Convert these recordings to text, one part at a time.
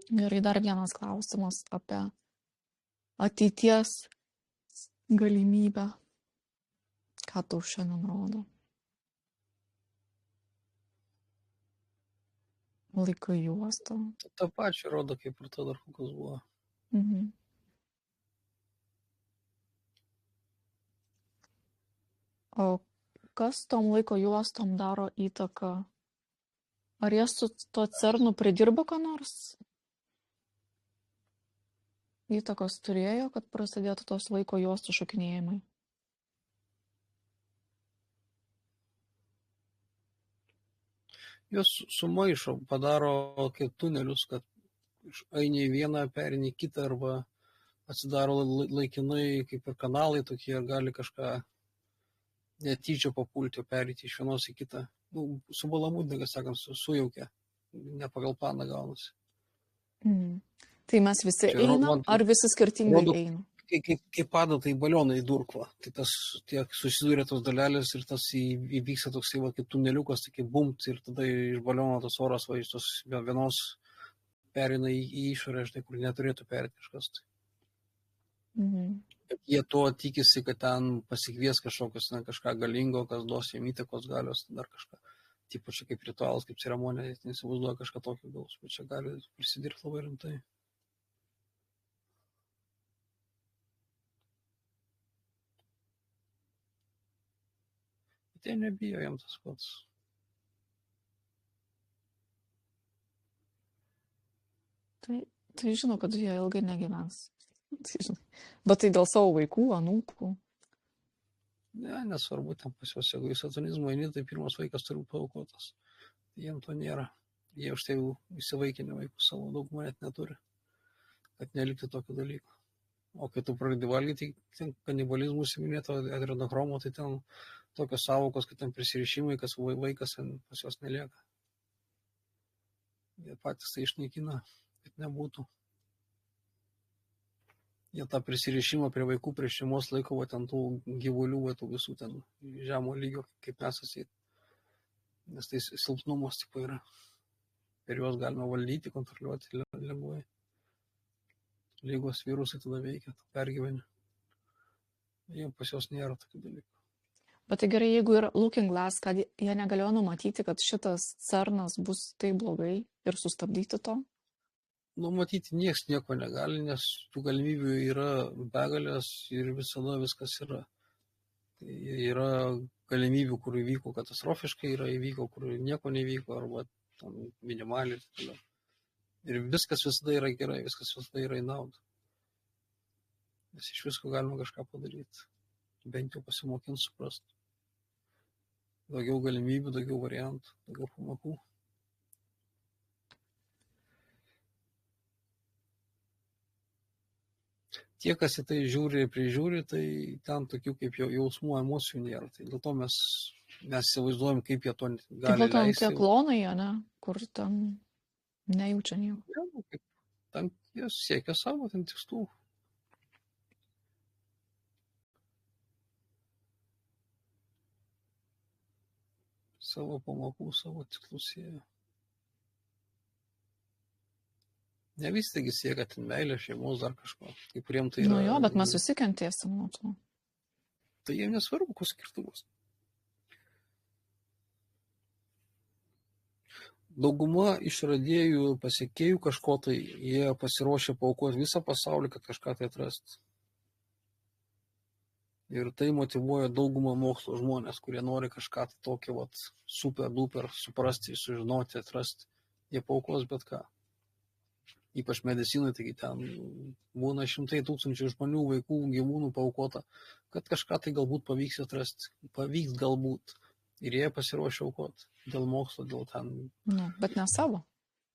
Gerai, dar vienas klausimas apie ateities galimybę. Ką tau šiandien rodo? Laiko juosta. Ta pačia rodo, kaip ir to dar kokios buvo. Mhm. O kas tom laiko juostom daro įtaką? Ar jie su to CERNu pridirbo ką nors? Įtakos turėjo, kad prasidėtų tos laiko juostų šokinėjimai? Jos sumaišo, padaro kaip tunelius, kad eini į vieną, perini į kitą, arba atsidaro laikinai kaip ir kanalai tokie, ir gali kažką netyčia papulti, perėti iš vienos į kitą. Subalamūdė, kas sakant, sujaukia, ne pagal planą gaunasi. Mhm. Tai mes visi Čia einam, ar visi skirtingai rodo, eina? kaip adatai balionai į durklą. Tai tas tiek susidūrė tos dalelės ir tas įvyksta toksai va, kaip tuneliukas, tai kaip bumt, ir tada iš baliono tas oras va, iš tos vienos perina į išorę, štai kur neturėtų perėti kažkas. Mhm. Jie to tikisi, kad ten pasikvies kažkokios, kažką galingo, kas duos jiem įtakos galios, dar kažką. Taip čia kaip ritualas, kaip ceremonija, jis neįsivaizduoja kažką tokio gaus, bet čia gali prisidirbti labai rimtai. Bet jie nebijo, jam tas pats. Tai žinau, kad jie ilgai negyvens. Tai žinai. Bet tai dėl savo vaikų, anūkų. Ne, nesvarbu, ten pas juos, jeigu į satanizmą eini, tai pirmas vaikas turi būti paaukotas. Jiem to nėra. Jie už tai jau įsivaikinę vaikų savo daugumą net neturi, kad nelikti tokio dalyko. O kai tu pradedi valgyti, ten kanibalizmų siminėto adrenochromo, tai ten tokios savokos, kad ten prisirišimai, kas vaikas pas juos nelieka. Jie patys tai išnaikina, kad nebūtų. Jie tą prisirišimą prie vaikų, prie šeimos laiko, va ten tų gyvulių, va tų visų ten žemo lygio, kaip mes atseit. Nes tai silpnumas tipo yra. Per juos galima valdyti, kontroliuoti lengvai. Lygos virusai tada veikia, tu pergyveni. Jie pas juos nėra tokių dalykų. Bet tai gerai, jeigu yra Looking Glass, kad jie negalėjo numatyti, kad šitas CERNas bus taip blogai ir sustabdyti to? Matyti nieks nieko negali, nes tų galimybių yra begalės ir visada viskas yra. Tai yra galimybių, kur įvyko katastrofiškai, yra įvyko, kur nieko nevyko, arba minimaliai ir taip toliau. Ir viskas visada yra gerai, viskas visada yra į naudą. Nes iš visko galima kažką padaryti. Bent jau pasimokinti, suprasti. Daugiau galimybių, daugiau variantų, daugiau pamokų. Tie, kas į tai žiūri ir prižiūri, tai ten tokių kaip jausmų, emocijų nėra. Tai dėl to mes įsivaizduojam, kaip jie to Tai gali gal ten leisti. tie klonai, ne, kur ten nejaučia nieko. Ja, ten jie siekia savo ten tikslų. Savo pamokų, savo tikslus sieja. Ne vis taigi siekia ten meilę, šeimos, dar kažko. Kai kuriem tai yra... Nu jo, bet mes susikentėsim nuo to. Tai jiem nesvarbu, koks skirtumas. Dauguma išradėjų, pasiekėjų kažko, tai jie pasiruošę paaukoti visą pasaulį, kad kažką tai atrasti. Ir tai motyvuoja daugumą mokslo žmonės, kurie nori kažką tai tokio vat, super duper suprasti, sužinoti, atrasti. Jie paaukos bet ką. Ypač medicinai, taigi ten būna šimtai tūkstančių žmonių, vaikų, gyvūnų paaukota, kad kažką tai galbūt pavyks atrasti. Pavyks galbūt. Ir jie pasiruošia aukoti. Dėl mokslo, dėl ten... Nu, bet ne savo.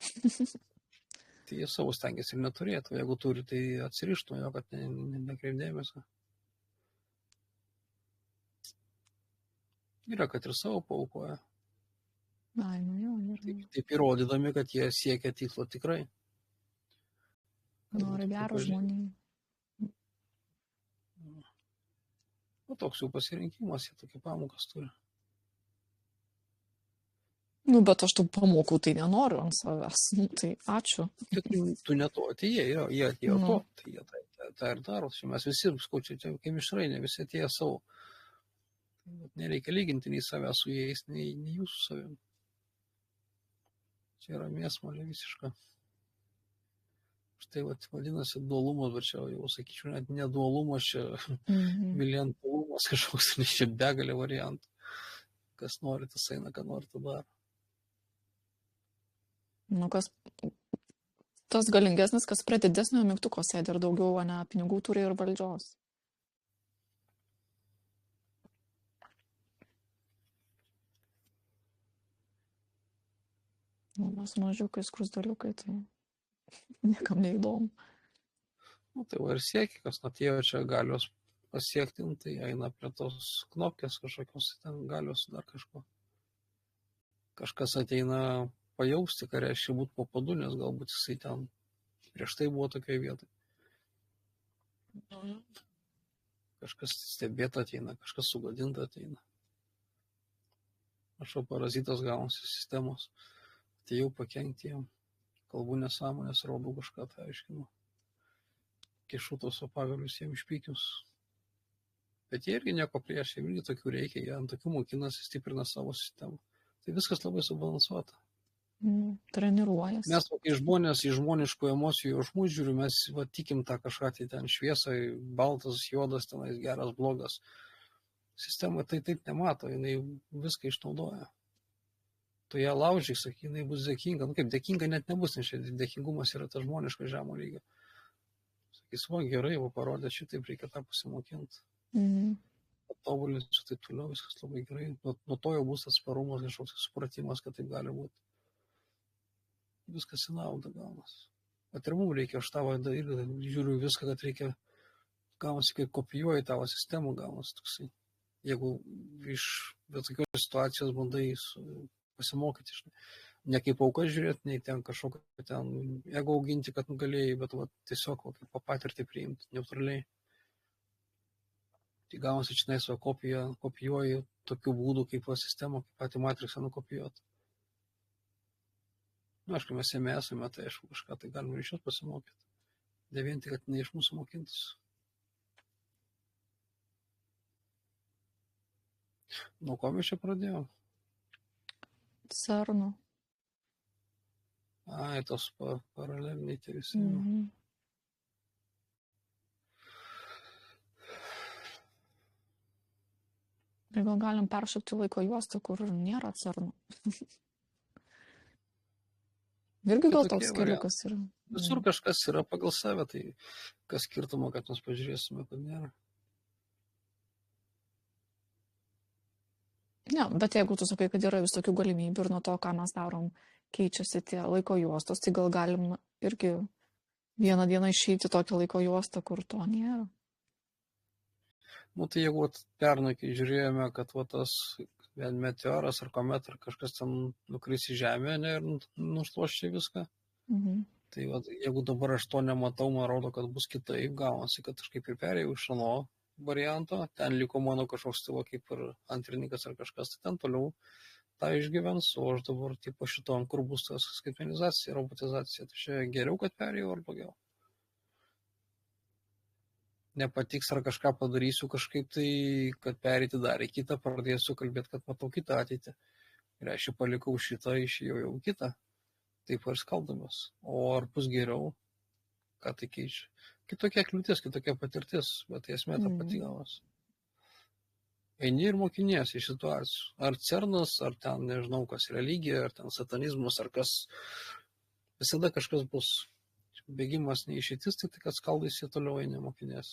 Tai jie savo stengiasi ir neturėtų. Jeigu turi, tai atsirištų jo, kad nekreipdėmėsio. Yra, kad ir savo paaukoja. Ai, nu jo, yra. Taip įrodydami, kad jie siekia tikslo tikrai. Nori gero žmonių. O toks jų pasirinkimas, jie tokie pamokas turi. Nu, bet aš tų pamokų tai nenoriu ant savęs. Nu, tai ačiū. Tai tu ne to atėjai, jie atėjo Nu, to, tai jie tą ir daro. Čia mes visi, skaučiai, čia kaip mišrainė, visi atėjo savo. Nereikia lyginti nei savęs su jais, nei jūsų su savim. Čia yra mėsmalė visiška. Štai vadinasi dualumas, bet čia jau sakyčiau, net ne dualumas, čia milijantalumas kažkoks, nes čia begalė variantų. Kas nori, tas eina, ką nori, tą daro. nu, tas galingesnis, kas prie didesnio mygtuko sėdi ir daugiau, ne, pinigų turi ir valdžios. Nu, mes mažiukai, skrusdaliukai, tai niekam neįdomu. Nu, tai va ir siekia, kas atėjo čia galios pasiekti, tai eina prie tos knopkės kažkokios, ten galios dar kažko. Kažkas ateina pajausti, ką reiškia būti po padu, nes galbūt jisai ten prieš tai buvo tokioje vietoje. Kažkas stebėta ateina, kažkas sugadinta ateina. Aš parazitas gaunasi sistemos. Tai jau pakengti jam. Kalbų nesąmonės, rodau kažką tai aiškinu. Kišu tos pagalius jiem išpykius. Bet jie irgi nieko prieš, jie irgi tokių reikia, jie ant tokių mokinasi, stiprina savo sistemą. Tai viskas labai subalansuota. Treniruojas. Mes kai žmonės į žmoniškų emocijų jausmus žiūrim, mes tikim tą kažką, tai ten šviesai, baltas, juodas, tenais geras, blogas. Sistema tai taip nemato, jinai viską išnaudoja. Tu ją laužiai, sakai, jinai bus dėkinga. Nu kaip, dėkinga net nebus, nes dėkingumas yra tas žmoniškas žemo lygio. Sakys, va, gerai, va, parodė, šitaip reikia tą pasimokinti. Patobulinsiu, taip toliau, viskas labai gerai. Nuo to jau bus atsparumas, kažkoks supratimas, kad taip gali būti. Viskas į naudą gaunas. Bet ir mums reikia, aš tavo ir žiūriu viską, kad reikia, gaunasi, kai kopijuoji tavo sistemą, gaunasi toksai. Jeigu iš bet tokios situacijos bandai pasimokyti, ne kaip auka žiūrėti, nei ten kažkokio ten ego auginti, kad galėjai, bet tiesiog kaip patirtį priimti neutraliai. Tai gaunasi čia savo kopijuoji tokių būdų, kaip sistemą, kaip patį matriksą nukopijuoti. Nu, aišku, mes jame esame, tai aišku, kažką tai galime iš jos pasimokyti. Ne vien tik, kad ne iš mūsų mokintis. Nuo ko mes čia pradėjome? CERNų. Ai, tos paraleliniai tie visi. Ir gal galim peršokti laiko juostą, kur nėra CERNų. Irgi gal toks keliukas yra. Visur kažkas yra pagal save, tai kas skirtumo, kad mes pažiūrėsime, kad nėra. Ne, bet jeigu tu sakai, kad yra vis tokių galimybių ir nuo to, ką mes darom, keičiasi tie laiko juostos, tai gal galim irgi vieną dieną išeiti tokią laiko juostą, kur to nėra. Nu, tai jeigu pernai, kai žiūrėjome, kad tas meteoras ar kometa ar kažkas ten nukris į žemę ir nušluoščia viską, tai jeigu dabar aš to nematau, man rodo, kad bus kitaip, gaunasi, kad aš kaip ir perėjau iš ano varianto, ten liko mano kažkoks tavo kaip ir antrininkas ar kažkas, tai ten toliau tą išgyvens, o aš dabar tipo šitom, kur bus tas skaitmenizacija, robotizacija, tai čia geriau, kad perėjau ar blogiau. Nepatiks ar kažką padarysiu kažkaip tai, kad pereiti dar į kitą, pradėsiu kalbėti, kad matau kitą ateitį. Ir aš palikau šitą, išėjau jau kitą. Taip ir skaldamas. O ar bus geriau, ką tai keičia? Kitokia kliūtis, kitokia patirtis, bet tai esmė ta pati gavas. Eini ir mokiniesi iš situacijų. Ar cernas, ar ten, nežinau, kas religija, ar ten satanizmas, ar kas. Visada kažkas bus. Bėgimas neišeitis, tai kad skaldaisi toliau eini mokinės.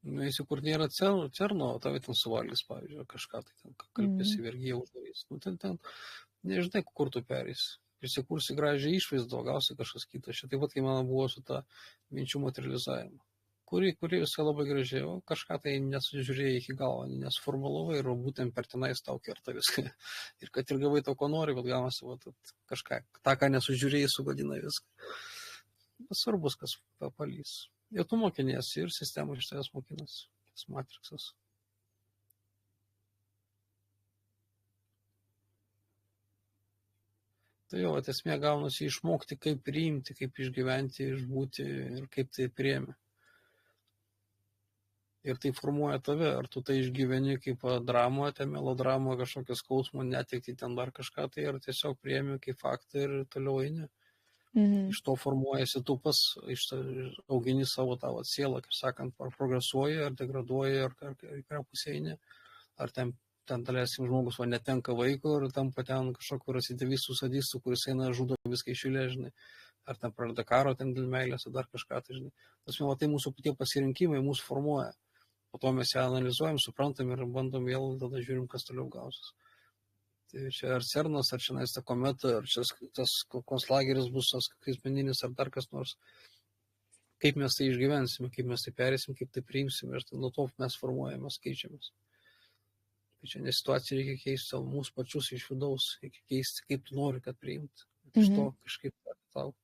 Nueisi, kur nėra cerno, o tave ten suvalgys, pavyzdžiui, kažką tai ten kalbėsi vergyje uždarys. Nu, ten nežinai, kur tu perėsi. Prisikursi gražiai išvaizdo, gausi kažkas kitas. Čia taip pat, kai man buvo su ta minčių materializavimu. Kuri viską labai gražiai, o kažką tai nesužiūrėjai iki galo, nesformulavai ir būtent per tenais tau kerta viską. Ir kad ir gavai to, ko nori, bet gaunasi kažką, tą, ką nesužiūrėjai, sugadina viską. Bet svarbus, kas papalys. Ir tu mokiniesi, ir sistema iš tavęs mokinasi, tas matriksas. Tai jo, esmė gaunasi išmokti, kaip priimti, kaip išgyventi, išbūti ir kaip tai priemi. Ir tai formuoja tave, ar tu tai išgyveni kaip dramą, melodramą, kažkokią skausmą, netekti ten dar kažką, tai ar tiesiog priemi kaip faktą ir toliau eini. Iš to formuojasi tu pas, augini savo tą sielą, kaip sakant, ar progresuoji, ar degraduoji, ar kurią pusę eini, ar ten dalesim žmogus netenka vaiko ir tampa ten kažkokiu recidivistų sadistų, kuris eina žudo viską iš eilės, žinai, ar ten pradeda karo ten dėl meilės, ar dar kažką, tai žinai. Tai mūsų patie pasirinkimai mūsų formuoja. Po to mes ją analizuojam, suprantam ir bandom vėl, tada žiūrim, kas toliau gausis. Tai čia ar CERNas, ar čia ta kometa, ar čia tas konclageris bus tas skaitmeninis, ar dar kas nors. Kaip mes tai išgyvensime, kaip mes tai perėsim, kaip tai priimsime, ir nuo to mes formuojamės, keičiamės. Tai čia ne situacija reikia keisti savo mūsų pačius iš vidaus, reikia keisti, kaip tu nori, kad priimti. Iš to kažkaip aukti.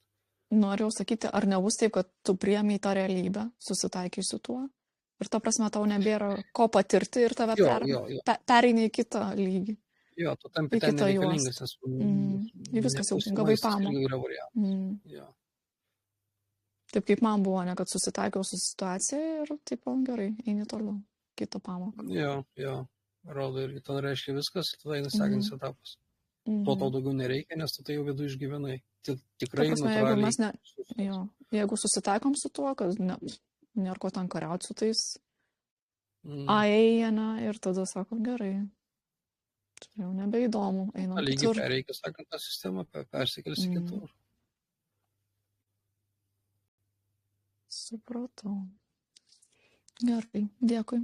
Noriu sakyti, ar nebus taip, kad tu priemi tą realybę, susitaikai su tuo, ir ta prasme tau nebėra ko patirti ir tave pereini į kitą lygį. Jo, tu tampi ten nereikalingas, Ir viskas jau gavai pamoką. Taip kaip man buvo, ne, kad susitaikiau su situacija ir taip, gerai, eini toliau, kitą pamoką. Jo, rodo ir tada reiškia viskas, tada eina sekantis etapas. To tau daugiau nereikia, nes tu tai jau vidų išgyvenai. Tikrai natūraliai. Jeigu susitaikom su tuo, kad nėra ko ten kariauti su tais, eina ir tada sakom, gerai. Čia jau nebeįdomu, einam kitur. Lygiai pereikia, sakant, tą sistemą, persikelsi kitur. Supratau. Gerai, dėkui.